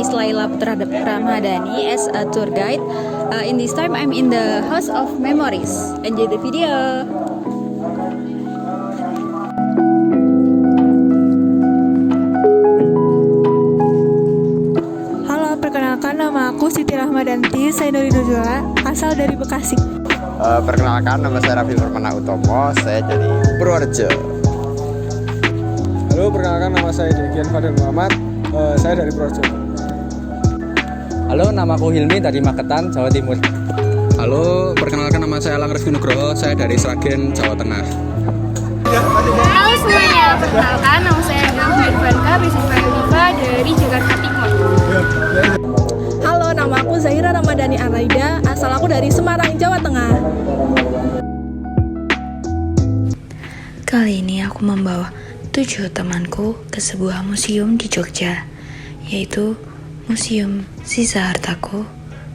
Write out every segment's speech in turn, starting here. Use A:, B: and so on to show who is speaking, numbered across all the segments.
A: is Laila Putra Ramadhani as a tour guide. In this time I'm in the House of Memories. Enjoy the video.
B: Halo, perkenalkan nama aku Siti Rahmadanti, saya dari Nurjola, asal dari Bekasi.
C: Perkenalkan, nama saya Raffi Permana Utomo, saya dari Purworejo.
D: Halo, perkenalkan nama saya Dekian Fadil Muhammad, saya dari Purworejo.
E: Halo, nama aku Hilmi dari Magetan, Jawa Timur.
F: Halo, perkenalkan nama saya Alang Rifki Nugroho, saya dari Sragen, Jawa Tengah.
G: Halo semuanya, perkenalkan nama saya Anda Irfanka, beasiswa Unifa dari Jakarta Timur.
B: Halo, nama aku Zahira Ramadhani Araida, asal aku dari Semarang, Jawa Tengah.
H: Kali ini aku membawa 7 temanku ke sebuah museum di Jogja, yaitu Museum Sisa Hartaku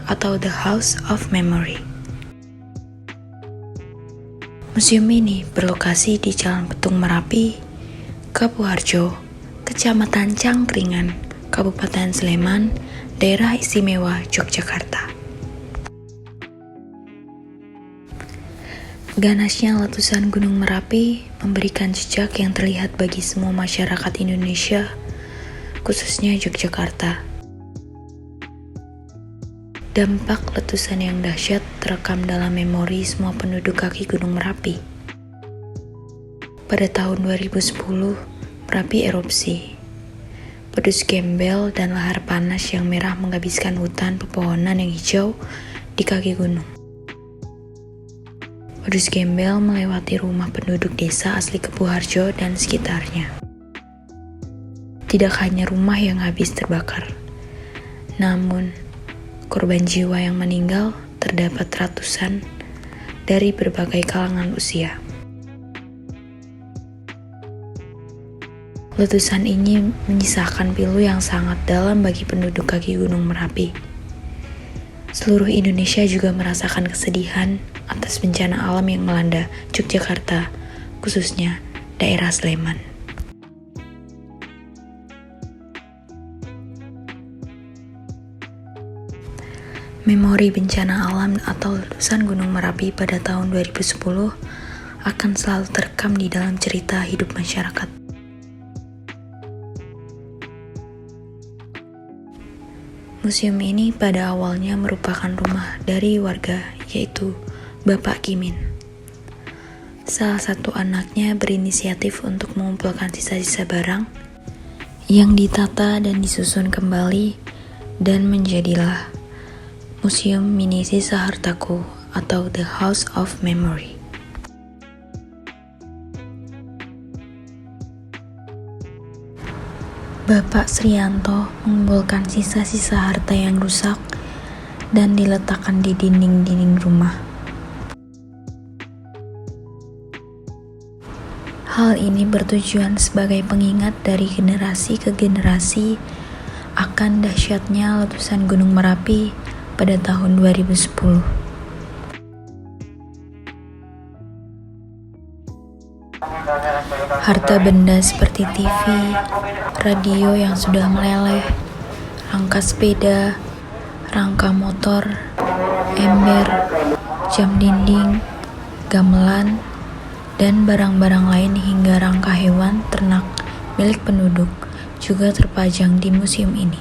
H: atau The House of Memory. Museum ini berlokasi di Jalan Petung Merapi, Kapuharjo, Kecamatan Cangkringan, Kabupaten Sleman, Daerah Istimewa Yogyakarta. Ganasnya letusan Gunung Merapi memberikan jejak yang terlihat bagi semua masyarakat Indonesia, khususnya Yogyakarta. Dampak letusan yang dahsyat terekam dalam memori semua penduduk kaki Gunung Merapi. Pada tahun 2010, Merapi erupsi. Pedus gembel dan lahar panas yang merah menghabiskan hutan pepohonan yang hijau di kaki gunung. Pedus gembel melewati rumah penduduk desa asli Kepuharjo dan sekitarnya. Tidak hanya rumah yang habis terbakar, namun korban jiwa yang meninggal terdapat ratusan dari berbagai kalangan usia. Letusan ini menyisakan pilu yang sangat dalam bagi penduduk kaki Gunung Merapi. Seluruh Indonesia juga merasakan kesedihan atas bencana alam yang melanda Yogyakarta, khususnya daerah Sleman. Memori bencana alam atau letusan Gunung Merapi pada tahun 2010 akan selalu terekam di dalam cerita hidup masyarakat. Museum ini pada awalnya merupakan rumah dari warga, yaitu Bapak Kimin. Salah satu anaknya berinisiatif untuk mengumpulkan sisa-sisa barang yang ditata dan disusun kembali dan menjadilah Museum Mini Sisa Hartaku atau The House of Memory. Bapak Srianto mengumpulkan sisa-sisa harta yang rusak dan diletakkan di dinding-dinding rumah. Hal ini bertujuan sebagai pengingat dari generasi ke generasi akan dahsyatnya letusan Gunung Merapi pada tahun 2010. Harta benda seperti TV, radio yang sudah meleleh, rangka sepeda, rangka motor, ember, jam dinding, gamelan, dan barang-barang lain hingga rangka hewan ternak milik penduduk juga terpajang di museum ini.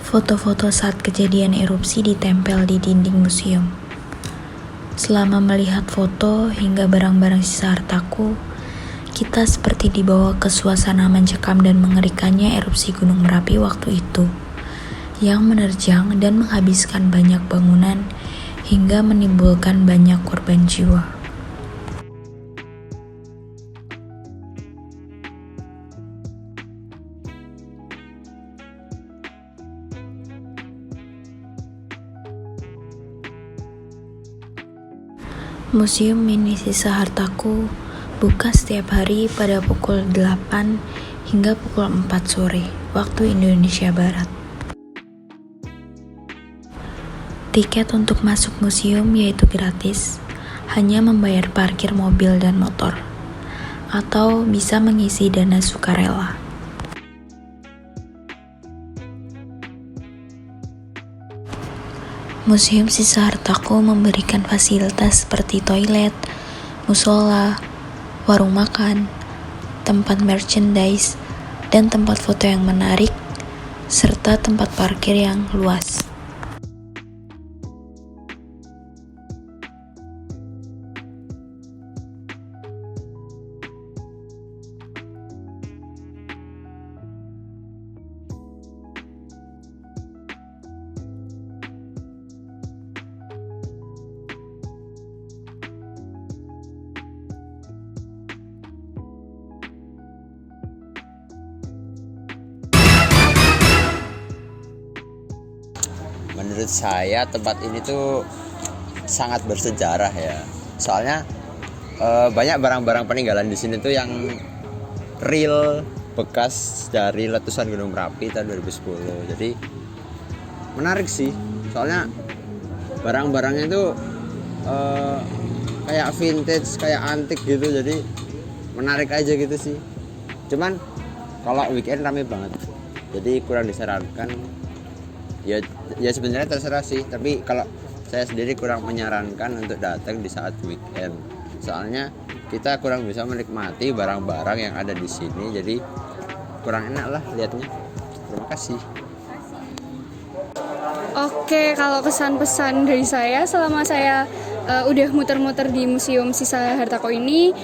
H: Foto-foto saat kejadian erupsi ditempel di dinding museum. Selama melihat foto hingga barang-barang sisa hartaku, kita seperti dibawa ke suasana mencekam dan mengerikannya erupsi Gunung Merapi waktu itu, yang menerjang dan menghabiskan banyak bangunan hingga menimbulkan banyak korban jiwa. Museum Mini Sisa Hartaku buka setiap hari pada pukul 8 hingga pukul 4 sore waktu Indonesia Barat. Tiket untuk masuk museum yaitu gratis, hanya membayar parkir mobil dan motor. atau bisa mengisi dana sukarela. Museum Sisa Hartaku memberikan fasilitas seperti toilet, musola, warung makan, tempat merchandise, dan tempat foto yang menarik, serta tempat parkir yang luas.
C: Menurut saya tempat ini tuh sangat bersejarah ya. Soalnya banyak barang-barang peninggalan di sini tuh yang real bekas dari letusan Gunung Merapi tahun 2010. Jadi menarik sih. Soalnya barang-barangnya itu kayak vintage, kayak antik gitu. Jadi menarik aja gitu sih. Cuman kalau weekend rame banget. Jadi kurang disarankan. Ya sebenarnya terserah sih, tapi kalau saya sendiri kurang menyarankan untuk datang di saat weekend. Soalnya kita kurang bisa menikmati barang-barang yang ada di sini, jadi kurang enak lah lihatnya. Terima kasih.
G: Oke, kalau kesan-pesan dari saya selama saya udah muter-muter di Museum Sisa Hartaku ini,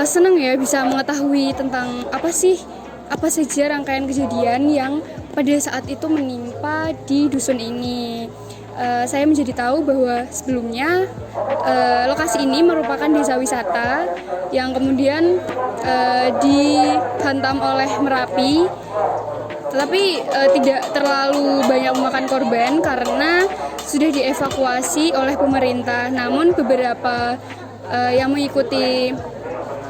G: seneng ya bisa mengetahui tentang apa saja rangkaian kejadian yang pada saat itu menimpa di dusun ini. Saya menjadi tahu bahwa sebelumnya lokasi ini merupakan desa wisata yang kemudian dihantam oleh Merapi, tetapi tidak terlalu banyak memakan korban karena sudah dievakuasi oleh pemerintah. Namun beberapa yang mengikuti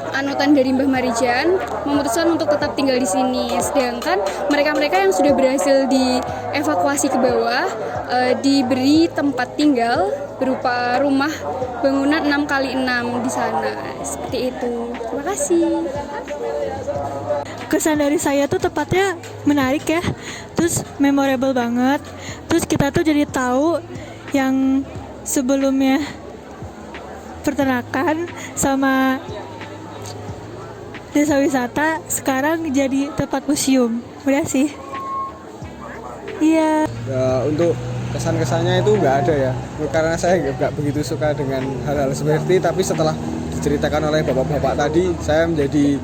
G: anutan dari Mbah Marijan memutuskan untuk tetap tinggal di sini, sedangkan mereka-mereka yang sudah berhasil dievakuasi ke bawah diberi tempat tinggal berupa rumah bangunan 6x6 di sana. Seperti itu. Terima kasih.
I: Kesan dari saya tuh tepatnya menarik ya, terus memorable banget. Terus kita tuh jadi tahu yang sebelumnya peternakan sama desa wisata sekarang jadi tempat museum. Udah sih. Iya.
D: Untuk kesan-kesannya itu nggak ada ya, karena saya nggak begitu suka dengan hal-hal seperti. Tapi setelah diceritakan oleh bapak-bapak tadi, saya menjadi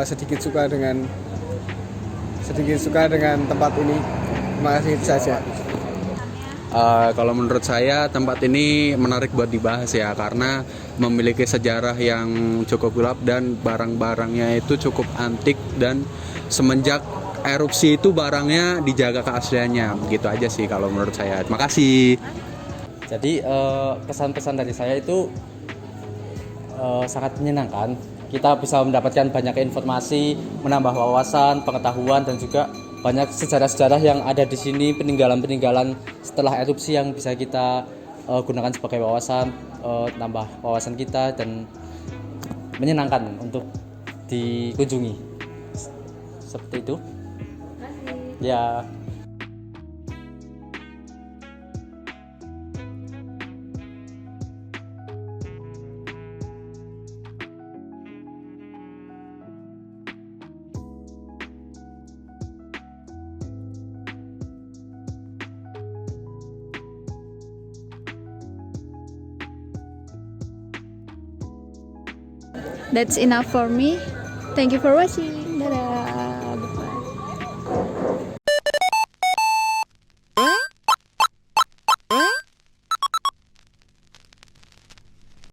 D: sedikit suka dengan tempat ini. Terima kasih, itu saja.
F: Kalau menurut saya tempat ini menarik buat dibahas ya, karena memiliki sejarah yang cukup gelap dan barang-barangnya itu cukup antik, dan semenjak erupsi itu barangnya dijaga keasliannya. Gitu aja sih kalau menurut saya. Terima kasih.
E: Jadi kesan-pesan dari saya itu sangat menyenangkan. Kita bisa mendapatkan banyak informasi, menambah wawasan, pengetahuan, dan juga banyak sejarah-sejarah yang ada di sini, peninggalan-peninggalan setelah erupsi yang bisa kita gunakan sebagai wawasan, nambah wawasan kita, dan menyenangkan untuk dikunjungi. Seperti itu. Ya.
A: That's enough for me. Thank you for watching.